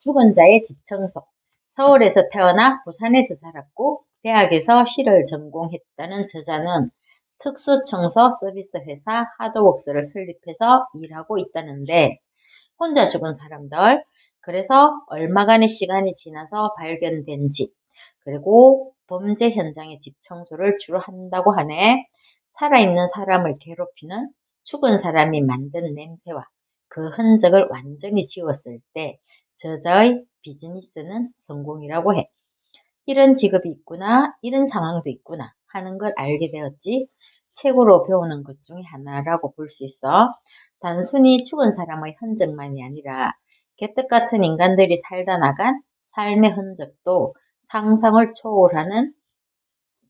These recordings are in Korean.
죽은 자의 집 청소. 서울에서 태어나 부산에서 자랐고 대학에서 시를 전공했다는 저자는 특수청소 서비스 회사 하드웍스를 설립해서 일하고 있다는데 혼자 죽은 사람들, 그래서 얼마간의 시간이 지나서 발견된 집, 그리고 범죄 현장의 집 청소를 주로 한다고 하네. 살아있는 사람을 괴롭히는 죽은 사람이 만든 냄새와 그 흔적을 완전히 지웠을 때 저자의 비즈니스는 성공이라고 해. 이런 직업이 있구나, 이런 상황도 있구나 하는 걸 알게 되었지. 책으로 배우는 것 중에 하나라고 볼 수 있어. 단순히 죽은 사람의 흔적만이 아니라 개떡 같은 인간들이 살다 나간 삶의 흔적도 상상을 초월하는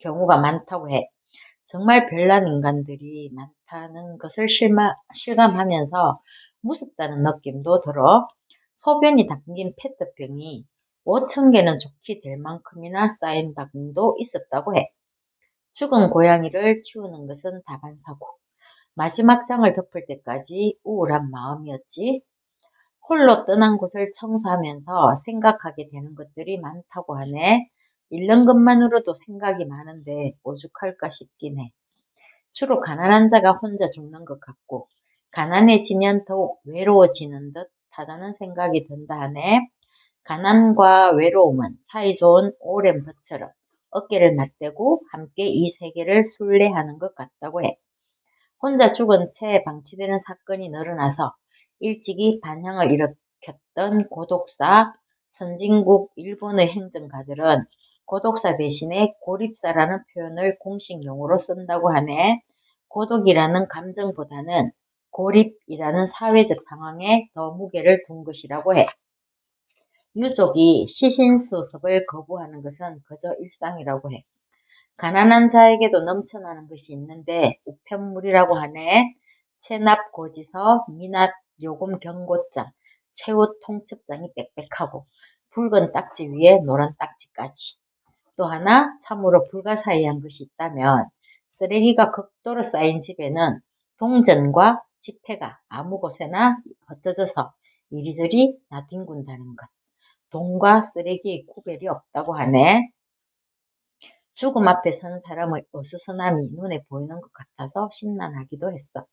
경우가 많다고 해. 정말 별난 인간들이 많다는 것을 실감하면서 무섭다는 느낌도 들어. 소변이 담긴 페트병이 5,000개는 좋게 될 만큼이나 쌓인 방도 있었다고 해. 죽은 고양이를 치우는 것은 다반사고 마지막 장을 덮을 때까지 우울한 마음이었지. 홀로 떠난 곳을 청소하면서 생각하게 되는 것들이 많다고 하네. 읽는 것만으로도 생각이 많은데 오죽할까 싶긴 해. 주로 가난한 자가 혼자 죽는 것 같고 가난해지면 더욱 외로워지는 듯 하다는 생각이 든다 하네. 가난과 외로움은 사이좋은 오랜 볕처럼 어깨를 맞대고 함께 이 세계를 순례하는 것 같다고 해. 혼자 죽은 채 방치되는 사건이 늘어나서 일찍이 반향을 일으켰던 고독사, 선진국 일본의 행정가들은 고독사 대신에 고립사라는 표현을 공식 용어로 쓴다고 하네. 고독이라는 감정보다는 고립이라는 사회적 상황에 더 무게를 둔 것이라고 해. 유족이 시신수습을 거부하는 것은 그저 일상이라고 해. 가난한 자에게도 넘쳐나는 것이 있는데 우편물이라고 하네. 체납 고지서, 미납 요금 경고장, 채웃 통첩장이 빽빽하고 붉은 딱지 위에 노란 딱지까지. 또 하나 참으로 불가사의한 것이 있다면 쓰레기가 극도로 쌓인 집에는 동전과 지폐가 아무 곳에나 흩어져서 이리저리 나뒹군다는 것. 돈과 쓰레기의 구별이 없다고 하네. 죽음 앞에 선 사람의 어수선함이 눈에 보이는 것 같아서 심란하기도 했어.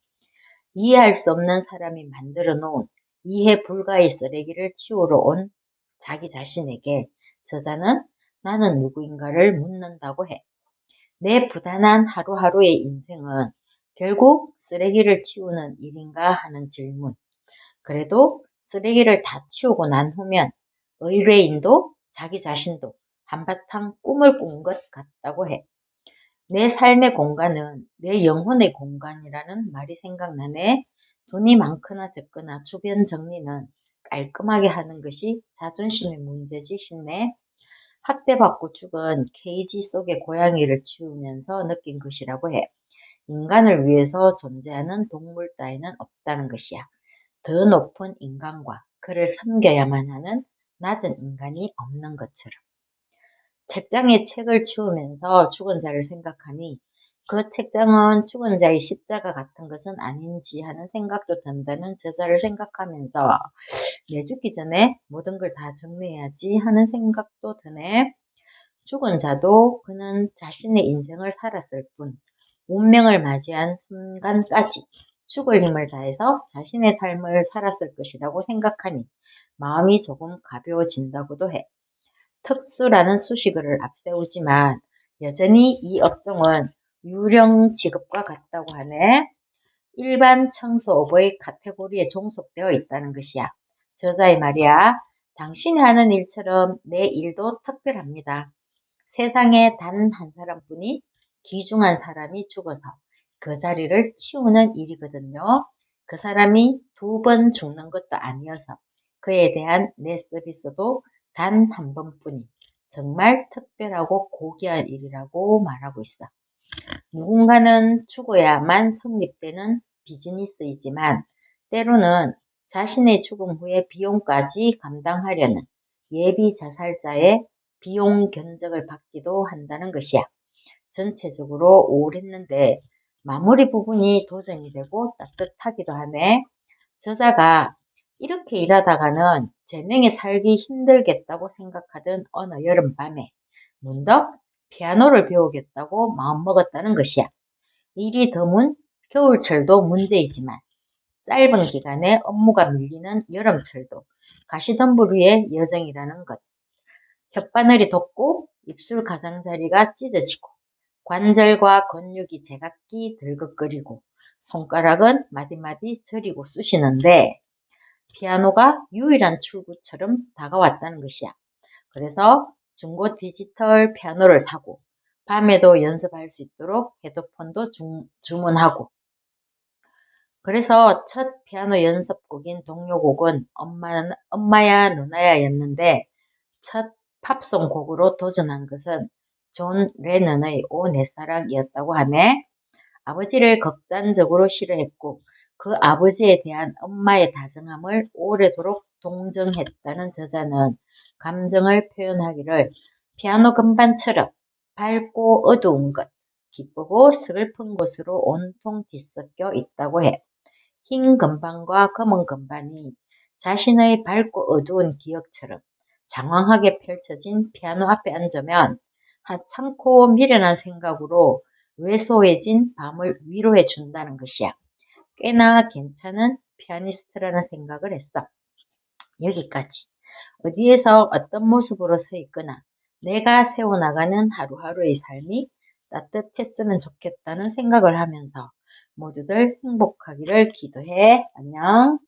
이해할 수 없는 사람이 만들어 놓은 이해 불가의 쓰레기를 치우러 온 자기 자신에게 저자는 나는 누구인가를 묻는다고 해. 내 부단한 하루하루의 인생은 결국 쓰레기를 치우는 일인가 하는 질문. 그래도 쓰레기를 다 치우고 난 후면 의뢰인도 자기 자신도 한바탕 꿈을 꾼 것 같다고 해. 내 삶의 공간은 내 영혼의 공간이라는 말이 생각나네. 돈이 많거나 적거나 주변 정리는 깔끔하게 하는 것이 자존심의 문제지 싶네. 학대받고 죽은 케이지 속의 고양이를 치우면서 느낀 것이라고 해. 인간을 위해서 존재하는 동물 따위는 없다는 것이야. 더 높은 인간과 그를 섬겨야만 하는 낮은 인간이 없는 것처럼. 책장에 책을 치우면서 죽은 자를 생각하니 그 책장은 죽은 자의 십자가 같은 것은 아닌지 하는 생각도 든다는 저자를 생각하면서 내 죽기 전에 모든 걸 다 정리해야지 하는 생각도 드네. 죽은 자도 그는 자신의 인생을 살았을 뿐 운명을 맞이한 순간까지 죽을 힘을 다해서 자신의 삶을 살았을 것이라고 생각하니 마음이 조금 가벼워진다고도 해. 특수라는 수식어를 앞세우지만 여전히 이 업종은 유령 직업과 같다고 하네. 일반 청소업의 카테고리에 종속되어 있다는 것이야. 저자의 말이야. 당신이 하는 일처럼 내 일도 특별합니다. 세상에 단 한 사람뿐이 귀중한 사람이 죽어서 그 자리를 치우는 일이거든요. 그 사람이 2번 죽는 것도 아니어서 그에 대한 내 서비스도 단 한 번뿐인 정말 특별하고 고귀한 일이라고 말하고 있어. 누군가는 죽어야만 성립되는 비즈니스이지만 때로는 자신의 죽음 후에 비용까지 감당하려는 예비 자살자의 비용 견적을 받기도 한다는 것이야. 전체적으로 우울했는데 마무리 부분이 도전이 되고 따뜻하기도 하네. 저자가 이렇게 일하다가는 제명에 살기 힘들겠다고 생각하던 어느 여름밤에 문득 피아노를 배우겠다고 마음먹었다는 것이야. 일이 드문 겨울철도 문제이지만 짧은 기간에 업무가 밀리는 여름철도 가시덤불 위의 여정이라는 것. 혓바늘이 돋고 입술 가장자리가 찢어지고 관절과 근육이 제각기 들긋거리고 손가락은 마디마디 저리고 쑤시는데 피아노가 유일한 출구처럼 다가왔다는 것이야. 그래서 중고 디지털 피아노를 사고 밤에도 연습할 수 있도록 헤드폰도 주문하고 그래서 첫 피아노 연습곡인 동요곡은 엄마야 누나야였는데 첫 팝송 곡으로 도전한 것은 존 레넌의 오 내 사랑이었다고 하며 아버지를 극단적으로 싫어했고 그 아버지에 대한 엄마의 다정함을 오래도록 동정했다는 저자는 감정을 표현하기를 피아노 건반처럼 밝고 어두운 것, 기쁘고 슬픈 것으로 온통 뒤섞여 있다고 해. 흰 건반과 검은 건반이 자신의 밝고 어두운 기억처럼 장황하게 펼쳐진 피아노 앞에 앉으면 하찮고 미련한 생각으로 왜소해진 밤을 위로해 준다는 것이야. 꽤나 괜찮은 피아니스트라는 생각을 했어. 여기까지. 어디에서 어떤 모습으로 서 있거나 내가 세워나가는 하루하루의 삶이 따뜻했으면 좋겠다는 생각을 하면서 모두들 행복하기를 기도해. 안녕.